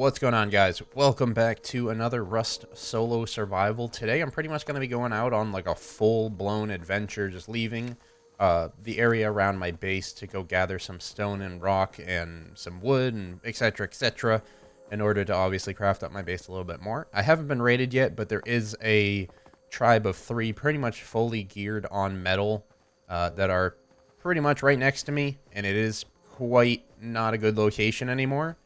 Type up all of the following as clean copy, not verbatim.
What's going on, guys? Welcome back to another Rust solo survival. Today I'm pretty much going to be going out on like a full-blown adventure, just leaving the area around my base to go gather some stone and rock and some wood and etc in order to obviously craft up my base a little bit more. I haven't been raided yet, but there is a tribe of 3 pretty much fully geared on metal that are pretty much right next to me, and it is quite not a good location anymore.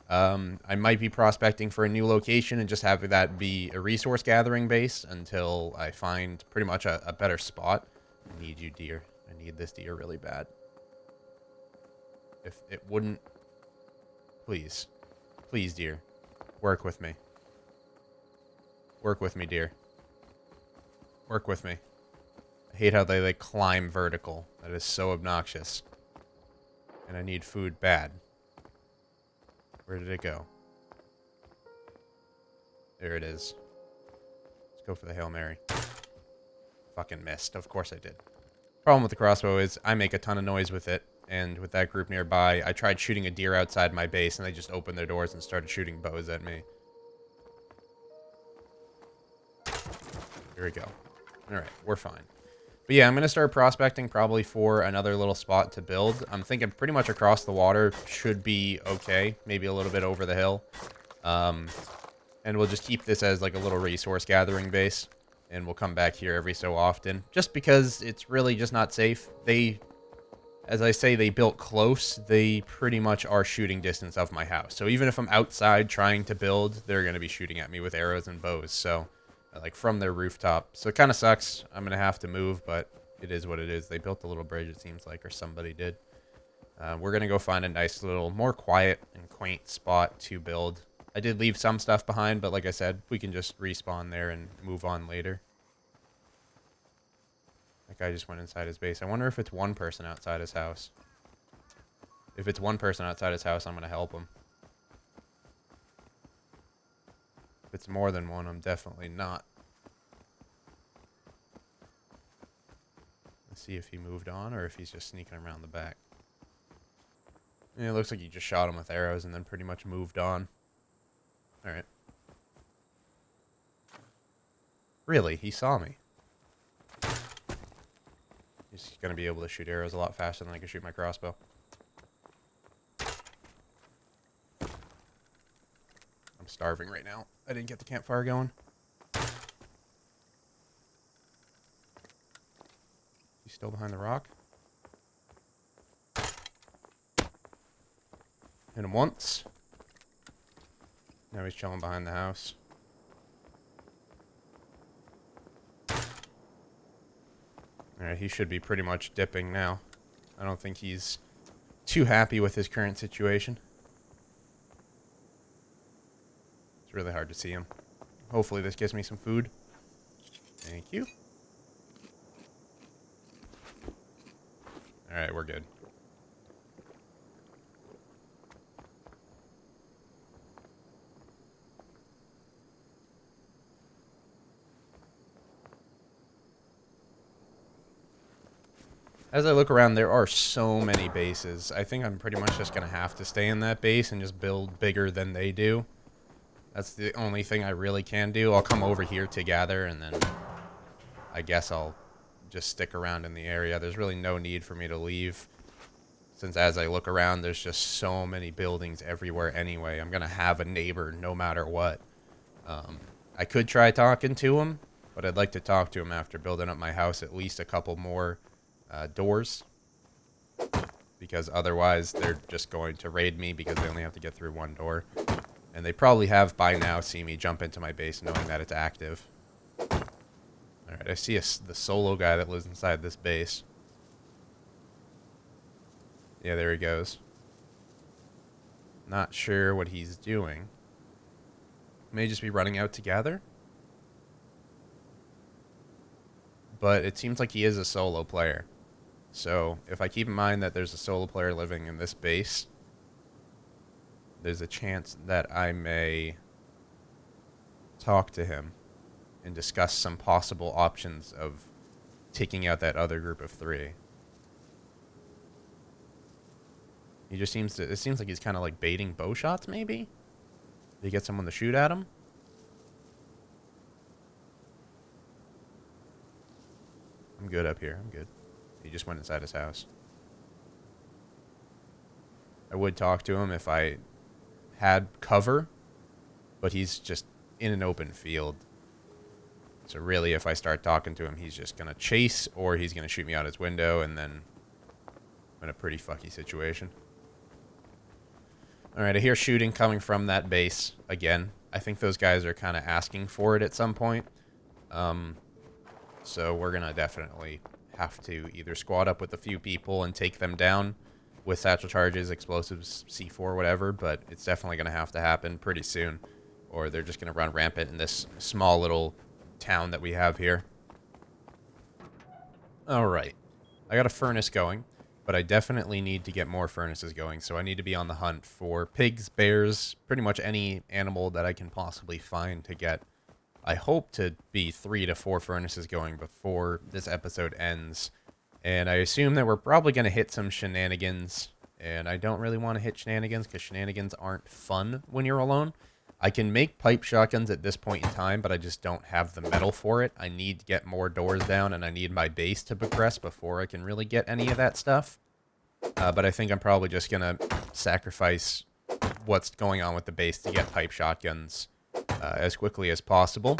I might be prospecting for a new location and just have that be a resource gathering base until I find pretty much a better spot. I need you, deer. I need this deer really bad. If it wouldn't... Please. Please, deer. Work with me. Work with me, deer. Work with me. I hate how they like climb vertical. That is so obnoxious. And I need food bad. Where did it go? There it is. Let's go for the Hail Mary. Fucking missed. Of course I did. Problem with the crossbow is I make a ton of noise with it. And with that group nearby, I tried shooting a deer outside my base and they just opened their doors and started shooting bows at me. Here we go. Alright, we're fine. But yeah, I'm going to start prospecting probably for another little spot to build. I'm thinking pretty much across the water should be okay. Maybe a little bit over the hill. And we'll just keep this as like a little resource gathering base. And we'll come back here every so often. Just because it's really just not safe. They, as I say, they built close. They pretty much are shooting distance of my house. So even if I'm outside trying to build, they're going to be shooting at me with arrows and bows. So... like from their rooftop. So it kind of sucks. I'm going to have to move, but it is what it is. They built a little bridge, it seems like, or somebody did. We're going to go find a nice little, more quiet and quaint spot to build. I did leave some stuff behind, but like I said, we can just respawn there and move on later. That guy just went inside his base. I wonder if it's one person outside his house. If it's one person outside his house, I'm going to help him. If it's more than one, I'm definitely not. Let's see if he moved on or if he's just sneaking around the back. Yeah, it looks like he just shot him with arrows and then pretty much moved on. Alright. Really? He saw me. He's going to be able to shoot arrows a lot faster than I can shoot my crossbow. I'm starving right now. I didn't get the campfire going. He's still behind the rock. Hit him once. Now he's chilling behind the house. Alright, he should be pretty much dipping now. I don't think he's too happy with his current situation. Really hard to see him. Hopefully this gives me some food. Thank you. Alright, we're good. As I look around, there are so many bases. I think I'm pretty much just going to have to stay in that base and just build bigger than they do. That's the only thing I really can do. I'll come over here to gather, and then I guess I'll just stick around in the area. There's really no need for me to leave, since as I look around, there's just so many buildings everywhere anyway. I'm going to have a neighbor no matter what. I could try talking to him, but I'd like to talk to him after building up my house at least a couple more doors, because otherwise they're just going to raid me because they only have to get through one door. And they probably have by now seen me jump into my base knowing that it's active. Alright, I see the solo guy that lives inside this base. Yeah, there he goes. Not sure what he's doing. May just be running out to gather. But it seems like he is a solo player. So, if I keep in mind that there's a solo player living in this base, there's a chance that I may talk to him and discuss some possible options of taking out that other group of 3. He just seems to... It seems like he's kind of like baiting bow shots, maybe? Did he get someone to shoot at him? I'm good up here. I'm good. He just went inside his house. I would talk to him if I had cover, but he's just in an open field. So really, if I start talking to him, he's just going to chase, or he's going to shoot me out his window, and then I'm in a pretty fucky situation. All right, I hear shooting coming from that base again. I think those guys are kind of asking for it at some point. So we're going to definitely have to either squad up with a few people and take them down with satchel charges, explosives, C4, whatever, but it's definitely going to happen pretty soon, or they're just going to run rampant in this small little town that we have here. All right. I got a furnace going, but I definitely need to get more furnaces going, so I need to be on the hunt for pigs, bears, pretty much any animal that I can possibly find to get. I hope to be 3 to 4 furnaces going before this episode ends, and I assume that we're probably going to hit some shenanigans, and I don't really want to hit shenanigans because shenanigans aren't fun when you're alone. I can make pipe shotguns at this point in time, but I just don't have the metal for it. I need to get more doors down, and I need my base to progress before I can really get any of that stuff. But I think I'm probably just going to sacrifice what's going on with the base to get pipe shotguns as quickly as possible.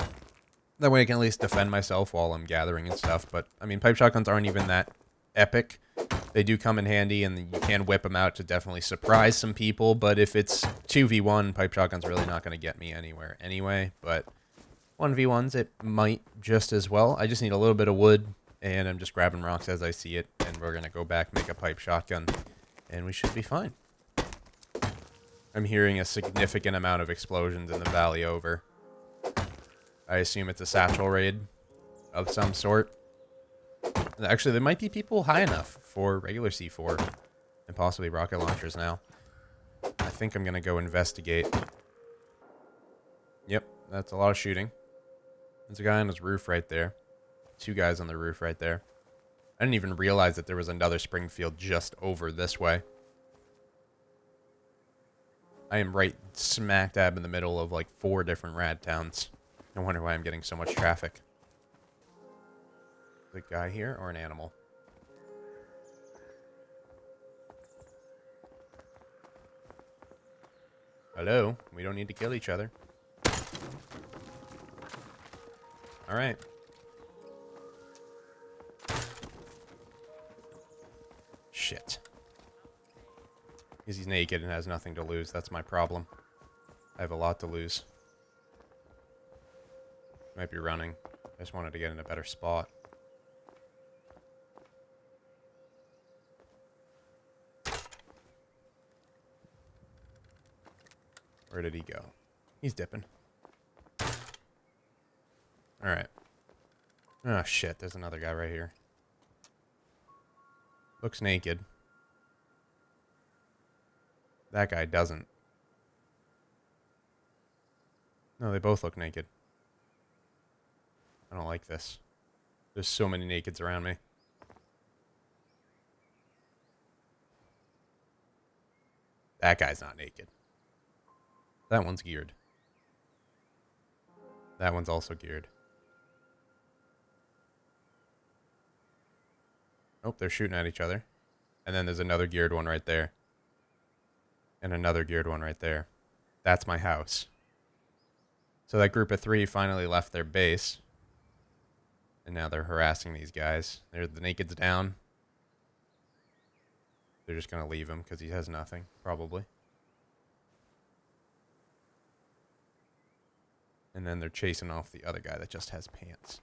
That way I can at least defend myself while I'm gathering and stuff. But, I mean, pipe shotguns aren't even that epic. They do come in handy, and you can whip them out to definitely surprise some people. But if it's 2v1, pipe shotgun's really not going to get me anywhere anyway. But 1v1s, it might just as well. I just need a little bit of wood, and I'm just grabbing rocks as I see it. And we're going to go back, make a pipe shotgun, and we should be fine. I'm hearing a significant amount of explosions in the valley over. I assume it's a satchel raid of some sort. Actually, there might be people high enough for regular C4 and possibly rocket launchers now. I think I'm going to go investigate. Yep, that's a lot of shooting. There's a guy on his roof right there. 2 guys on the roof right there. I didn't even realize that there was another Springfield just over this way. I am right smack dab in the middle of like 4 different rad towns. No wonder why I'm getting so much traffic. The guy here or an animal? Hello? We don't need to kill each other. Alright. Shit. Because he's naked and has nothing to lose. That's my problem. I have a lot to lose. Might be running. I just wanted to get in a better spot. Where did he go? He's dipping. Alright. Oh shit, there's another guy right here. Looks naked. That guy doesn't. No, they both look naked. I don't like this. There's so many nakeds around me. That guy's not naked. That one's geared. That one's also geared. Oh, they're shooting at each other. And then there's another geared one right there. And another geared one right there. That's my house. So that group of 3 finally left their base. And now they're harassing these guys. There's the naked's down. They're just going to leave him because he has nothing, probably. And then they're chasing off the other guy that just has pants.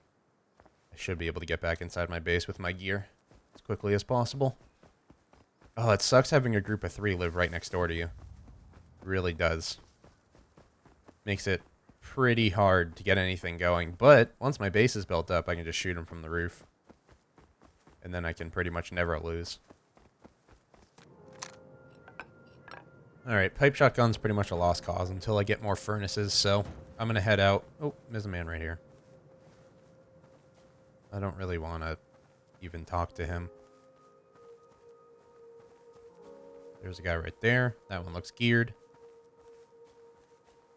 I should be able to get back inside my base with my gear as quickly as possible. Oh, it sucks having a group of 3 live right next door to you. It really does. Makes it pretty hard to get anything going. But once my base is built up, I can just shoot them from the roof. And then I can pretty much never lose. Alright, pipe shotgun's pretty much a lost cause until I get more furnaces, so I'm going to head out. Oh, there's a man right here. I don't really want to even talk to him. There's a guy right there. That one looks geared.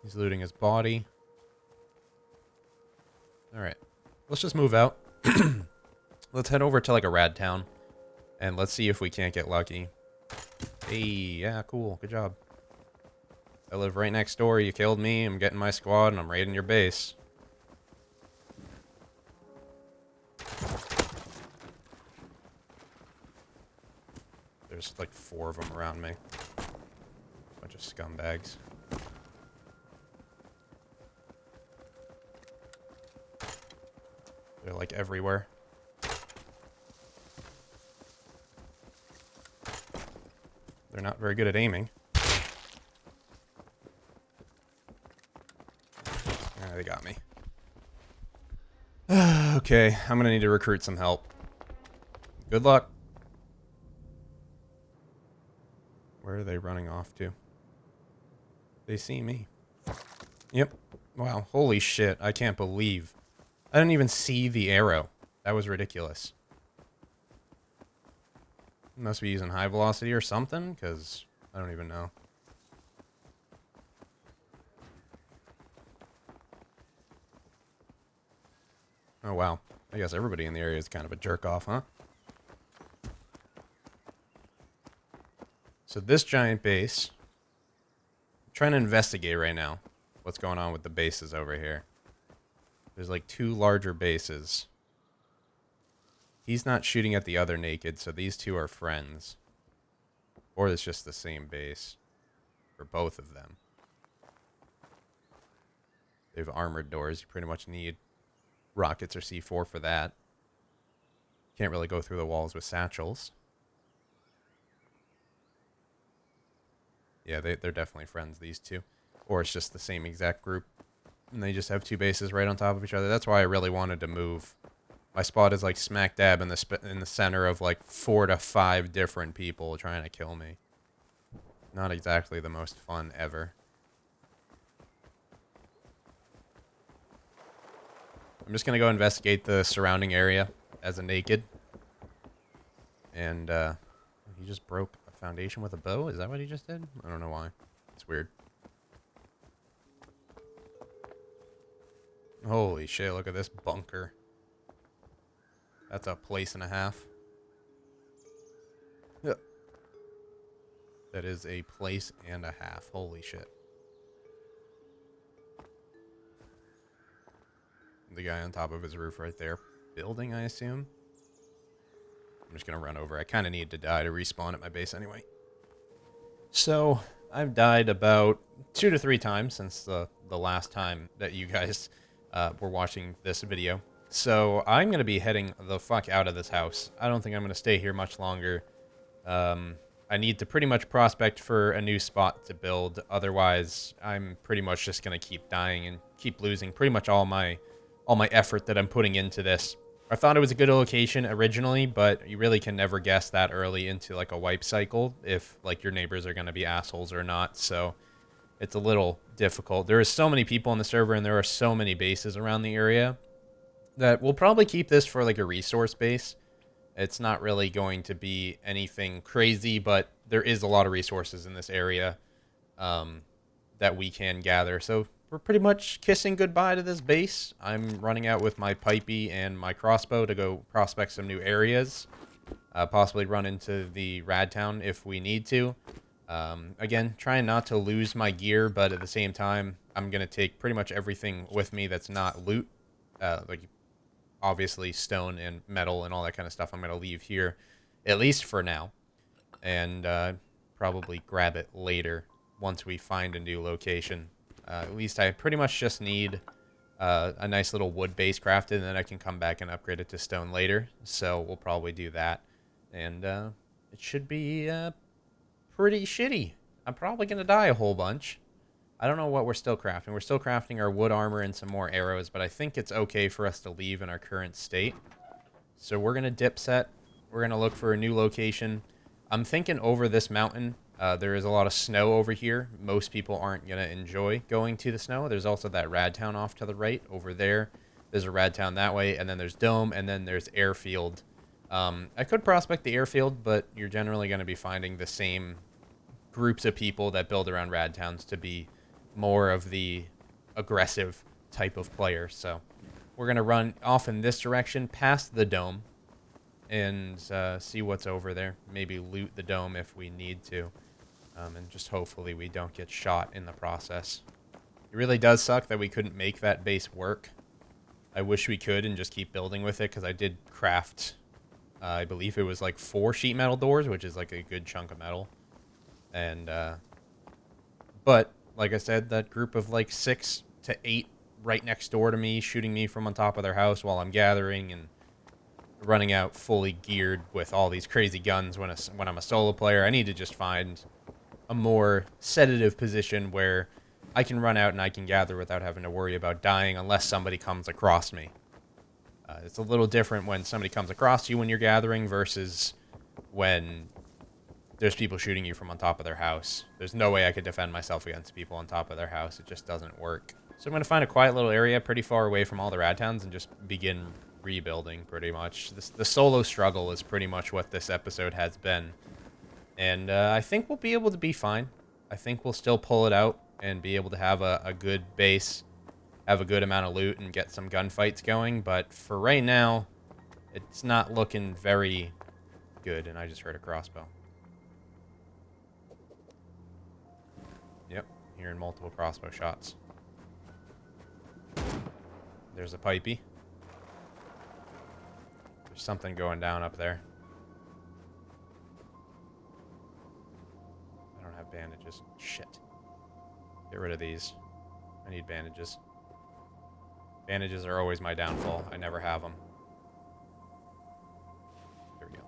He's looting his body. Alright. Let's just move out. Let's head over to like a rad town. And let's see if we can't get lucky. Hey, yeah, cool. Good job. I live right next door. You killed me. I'm getting my squad and I'm raiding your base. There's like 4 of them around me. Bunch of scumbags. They're like everywhere. They're not very good at aiming. They got me. Okay, I'm gonna need to recruit some help. Good luck. Where are they running off to? They see me. Yep. Wow, holy shit, I can't believe. I didn't even see the arrow. That was ridiculous. Must be using high velocity or something, because I don't even know. Oh, wow. I guess everybody in the area is kind of a jerk-off, huh? So this giant base... I'm trying to investigate right now what's going on with the bases over here. There's like 2 larger bases. He's not shooting at the other naked, so these 2 are friends. Or it's just the same base. For both of them. They have armored doors. You pretty much need rockets or C4 for that. Can't really go through the walls with satchels. Yeah, they're definitely friends, these 2. Or it's just the same exact group. And they just have 2 bases right on top of each other. That's why I really wanted to move. My spot is like smack dab in the center of like 4 to 5 different people trying to kill me. Not exactly the most fun ever. I'm just going to go investigate the surrounding area as a naked. And, he just broke a foundation with a bow? Is that what he just did? I don't know why. It's weird. Holy shit, look at this bunker. That's a place and a half. Yep. That is a place and a half. Holy shit. The guy on top of his roof right there. Building, I assume. I'm just going to run over. I kind of need to die to respawn at my base anyway. So, I've died about 2 to 3 times since the last time that you guys were watching this video. So, I'm going to be heading the fuck out of this house. I don't think I'm going to stay here much longer. I need to pretty much prospect for a new spot to build. Otherwise, I'm pretty much just going to keep dying and keep losing pretty much all my effort that I'm putting into this. I thought it was a good location originally, but you really can never guess that early into like a wipe cycle if like your neighbors are going to be assholes or not. So it's a little difficult. There are so many people on the server and there are so many bases around the area that we'll probably keep this for like a resource base. It's not really going to be anything crazy, but there is a lot of resources in this area that we can gather. So we're pretty much kissing goodbye to this base. I'm running out with my pipey and my crossbow to go prospect some new areas. Possibly run into the rad town if we need to. Again, trying not to lose my gear, but at the same time, I'm going to take pretty much everything with me that's not loot. Like, obviously, stone and metal and all that kind of stuff I'm going to leave here, at least for now. And probably grab it later once we find a new location. At least I pretty much just need a nice little wood base crafted, and then I can come back and upgrade it to stone later. So we'll probably do that. And it should be pretty shitty. I'm probably going to die a whole bunch. I don't know what we're still crafting. We're still crafting our wood armor and some more arrows, but I think it's okay for us to leave in our current state. So we're going to dip set. We're going to look for a new location. I'm thinking over this mountain. There is a lot of snow over here. Most people aren't going to enjoy going to the snow. There's also that rad town off to the right over there. There's a rad town that way, and then there's Dome, and then there's Airfield. I could prospect the Airfield, but you're generally going to be finding the same groups of people that build around rad towns to be more of the aggressive type of player. So we're going to run off in this direction past the dome and see what's over there. Maybe loot the dome if we need to. And just hopefully we don't get shot in the process. It really does suck that we couldn't make that base work. I wish we could and just keep building with it, because I did craft, I believe it was like 4 sheet metal doors, which is like a good chunk of metal. And, but, like I said, that group of like 6 to 8 right next door to me, shooting me from on top of their house while I'm gathering, and running out fully geared with all these crazy guns when I'm a solo player. I need to just find a more sedative position where I can run out and I can gather without having to worry about dying unless somebody comes across me. It's a little different when somebody comes across you when you're gathering versus when there's people shooting you from on top of their house. There's no way I could defend myself against people on top of their house. It just doesn't work. So I'm going to find a quiet little area pretty far away from all the rad towns and just begin rebuilding pretty much. The solo struggle is pretty much what this episode has been. And I think we'll be able to be fine. I think we'll still pull it out and be able to have a good base, have a good amount of loot, and get some gunfights going. But for right now, it's not looking very good. And I just heard a crossbow. Yep, hearing multiple crossbow shots. There's a pipey. There's something going down up there. I don't have bandages. Shit. Get rid of these. I need bandages. Bandages are always my downfall. I never have them. There we go.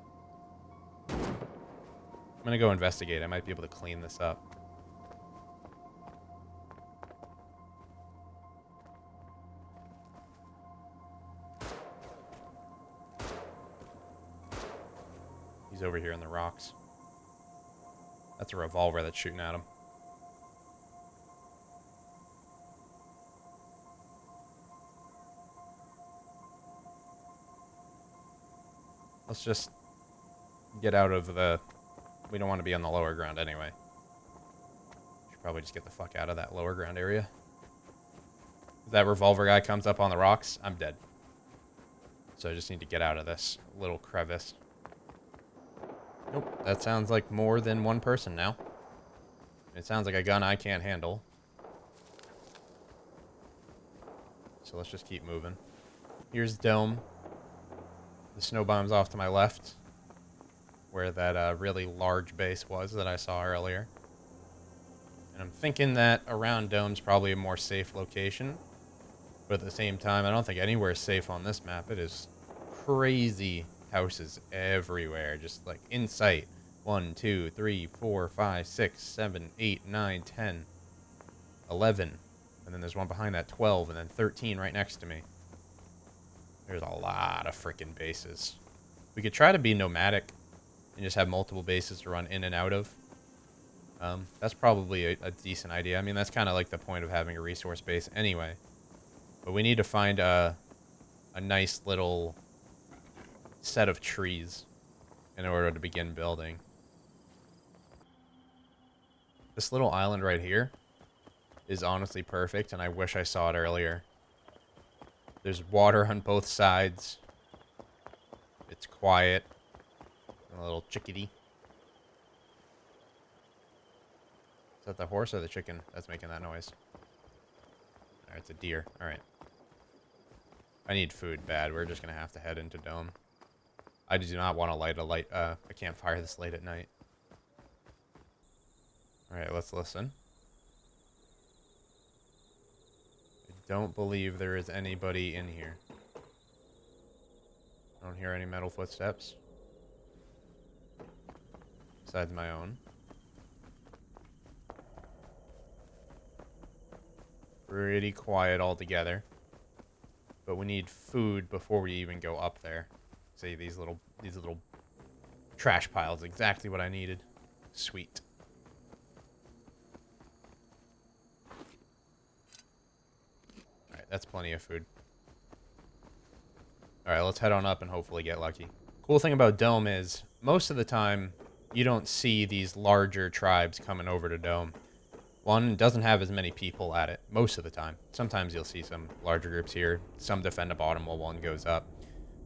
I'm gonna go investigate. I might be able to clean this up. He's over here in the rocks. That's a revolver that's shooting at him. Let's just get out of the... We don't want to be on the lower ground anyway. Should probably just get the fuck out of that lower ground area. If that revolver guy comes up on the rocks, I'm dead. So I just need to get out of this little crevice. Nope, that sounds like more than one person now. It sounds like a gun I can't handle. So let's just keep moving. Here's Dome. The snow biome's off to my left, where that really large base was that I saw earlier. And I'm thinking that around Dome's probably a more safe location. But at the same time, I don't think anywhere is safe on this map. It is crazy houses everywhere, just like in sight. 1, 2, 3, 4, 5, 6, 7, 8, 9, 10, 11. And then there's one behind that, 12, and then 13 right next to me. There's a lot of freaking bases. We could try to be nomadic and just have multiple bases to run in and out of. That's probably a decent idea. I mean, that's kind of like the point of having a resource base anyway. But we need to find a nice little set of trees in order to begin building. This little island right here is honestly perfect, and I wish I saw it earlier. There's water on both sides. It's quiet. A little chickadee. Is that the horse or the chicken that's making that noise? Alright, it's a deer. Alright. I need food bad. We're just going to have to head into Dome. I do not want to light a campfire this late at night. Alright, let's listen. I don't believe there is anybody in here. I don't hear any metal footsteps. Besides my own. Pretty quiet altogether. But we need food before we even go up there. See, these little trash piles, exactly what I needed. Sweet. Alright, that's plenty of food. Alright, let's head on up and hopefully get lucky. Cool thing about Dome is, most of the time, you don't see these larger tribes coming over to Dome. One, doesn't have as many people at it most of the time. Sometimes you'll see some larger groups here. Some defend a bottom while one goes up.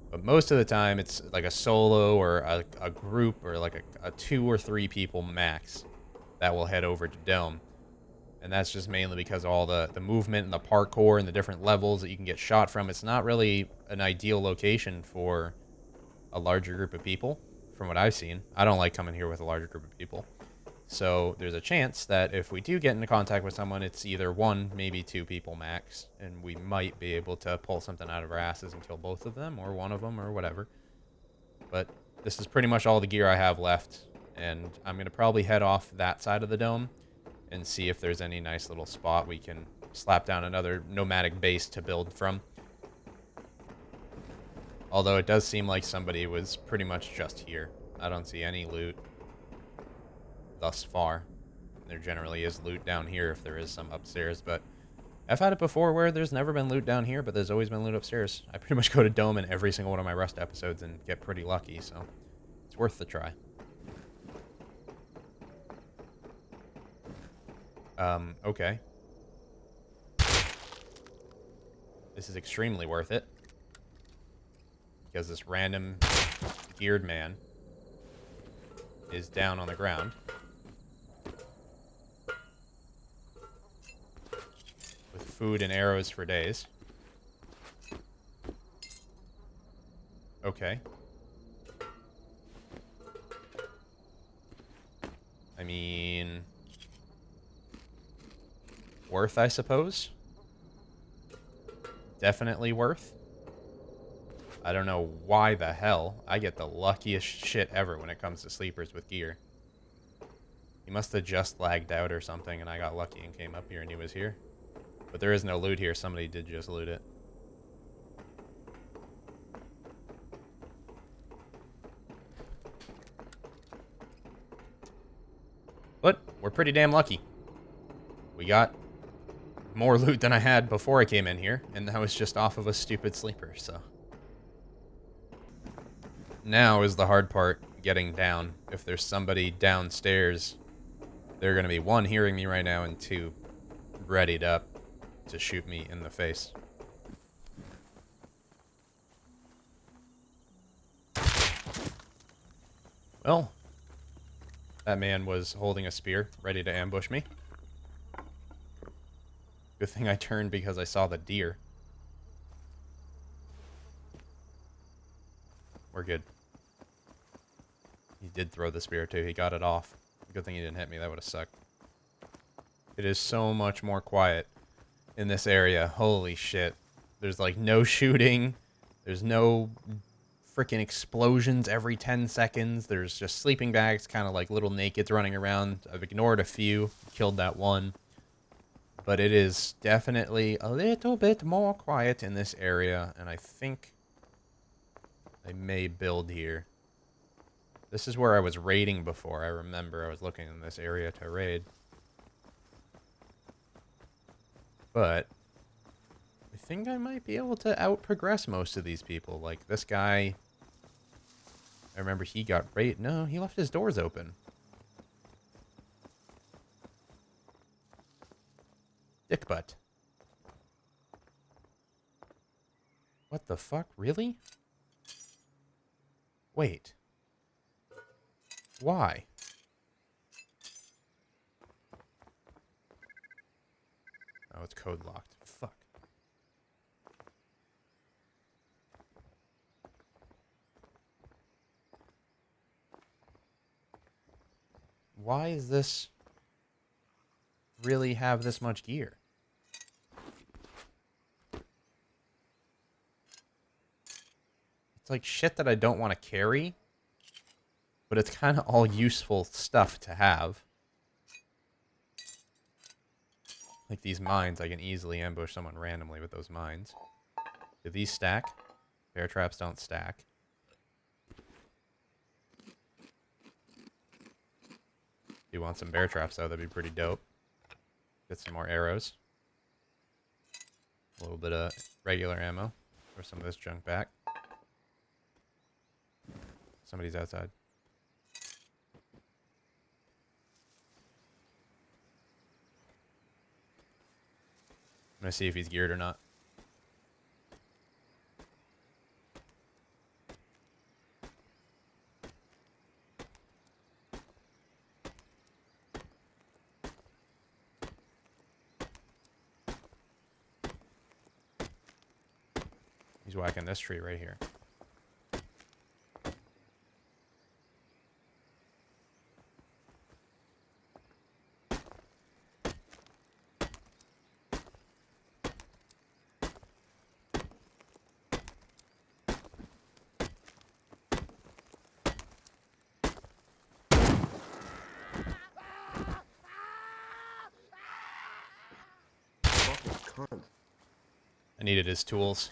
But most of the time, it's like a solo or a group or like a 2 or 3 people max that will head over to Dome. And that's just mainly because all the movement and the parkour and the different levels that you can get shot from. It's not really an ideal location for a larger group of people, from what I've seen. I don't like coming here with a larger group of people. So there's a chance that if we do get into contact with someone, it's either 1, maybe 2 people max, and we might be able to pull something out of our asses and kill both of them, or one of them, or whatever. But this is pretty much all the gear I have left, and I'm going to probably head off that side of the dome and see if there's any nice little spot we can slap down another nomadic base to build from. Although it does seem like somebody was pretty much just here. I don't see any loot thus far. There generally is loot down here if there is some upstairs, but I've had it before where there's never been loot down here, but there's always been loot upstairs. I pretty much go to Dome in every single one of my Rust episodes and get pretty lucky, so it's worth the try. Okay. This is extremely worth it, because this random geared man is down on the ground. With food and arrows for days. Okay. I mean, worth, I suppose. Definitely worth. I don't know why the hell I get the luckiest shit ever when it comes to sleepers with gear. He must have just lagged out or something, and I got lucky and came up here and he was here. But there is no loot here. Somebody did just loot it. But we're pretty damn lucky. We got more loot than I had before I came in here, and that was just off of a stupid sleeper, so. Now is the hard part, getting down. If there's somebody downstairs, they're going to be 1, hearing me right now, and 2, readied up to shoot me in the face. Well, that man was holding a spear, ready to ambush me. Good thing I turned because I saw the deer. We're good. He did throw the spear too. He got it off. Good thing he didn't hit me. That would have sucked. It is so much more quiet in this area. Holy shit. There's like no shooting. There's no freaking explosions every 10 seconds. There's just sleeping bags, kind of like little nakeds running around. I've ignored a few. Killed that one. But it is definitely a little bit more quiet in this area. And I think I may build here. This is where I was raiding before. I remember I was looking in this area to raid. But I think I might be able to out-progress most of these people. Like, this guy, I remember he got raided. No, he left his doors open. Dick butt. What the fuck? Really? Wait. Why? Oh, it's code locked. Fuck. Why is this really have this much gear? It's like shit that I don't want to carry, but it's kind of all useful stuff to have. Like these mines, I can easily ambush someone randomly with those mines. Do these stack? Bear traps don't stack. You want some bear traps though, that'd be pretty dope. Get some more arrows. A little bit of regular ammo. Throw some of this junk back. Somebody's outside. gonna see if he's geared or not. He's whacking this tree right here. I needed his tools.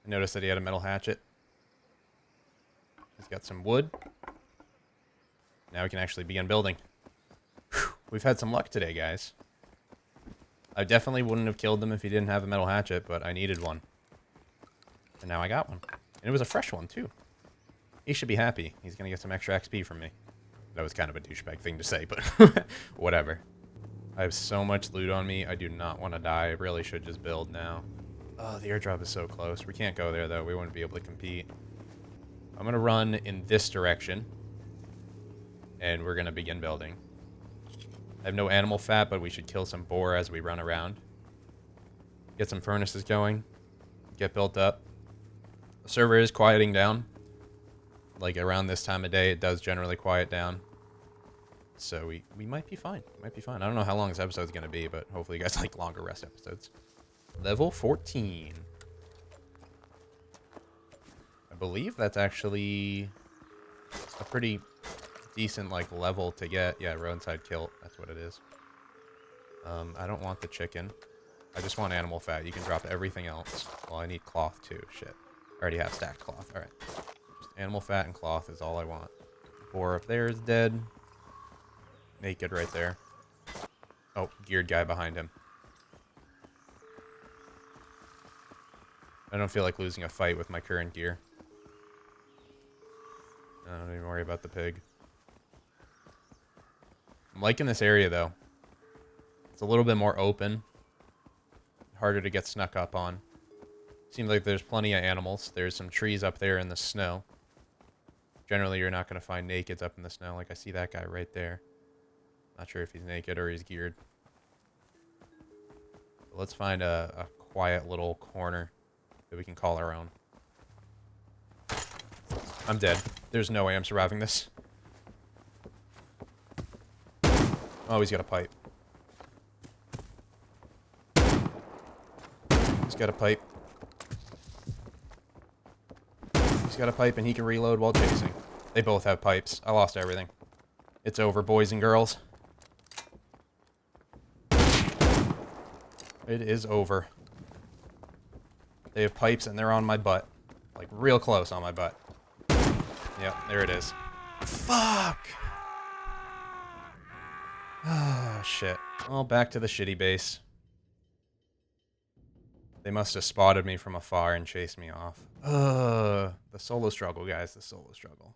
I noticed that he had a metal hatchet. He's got some wood. Now we can actually begin building. Whew, we've had some luck today, guys. I definitely wouldn't have killed him if he didn't have a metal hatchet, but I needed one. And now I got one. And it was a fresh one, too. He should be happy. He's going to get some extra XP from me. That was kind of a douchebag thing to say, but whatever. I have so much loot on me. I do not want to die. I really should just build now. Oh, the airdrop is so close. We can't go there, though. We wouldn't be able to compete. I'm going to run in this direction. And we're going to begin building. I have no animal fat, but we should kill some boar as we run around. Get some furnaces going. Get built up. The server is quieting down. Like, around this time of day, it does generally quiet down. So we might be fine. Might be fine. I don't know how long this episode's going to be, but hopefully you guys like longer rest episodes. Level 14. I believe that's actually a pretty decent, like, level to get. Yeah, roadside kilt. That's what it is. I don't want the chicken. I just want animal fat. You can drop everything else. Well, I need cloth, too. Shit. I already have stacked cloth. All right. Just animal fat and cloth is all I want. Boar up there is dead. Naked right there. Oh, geared guy behind him. I don't feel like losing a fight with my current gear. I don't even worry about the pig. I'm liking this area, though. It's a little bit more open. Harder to get snuck up on. Seems like there's plenty of animals. There's some trees up there in the snow. Generally, you're not going to find nakeds up in the snow. Like, I see that guy right there. Not sure if he's naked or he's geared. But let's find a quiet little corner that we can call our own. I'm dead. There's no way I'm surviving this. Oh, he's got a pipe. He's got a pipe. He's got a pipe and he can reload while chasing. They both have pipes. I lost everything. It's over, boys and girls. It is over. They have pipes and they're on my butt. Like, real close on my butt. Yep, there it is. Fuck! Ah, shit. Well, back to the shitty base. They must have spotted me from afar and chased me off. The solo struggle, guys. The solo struggle.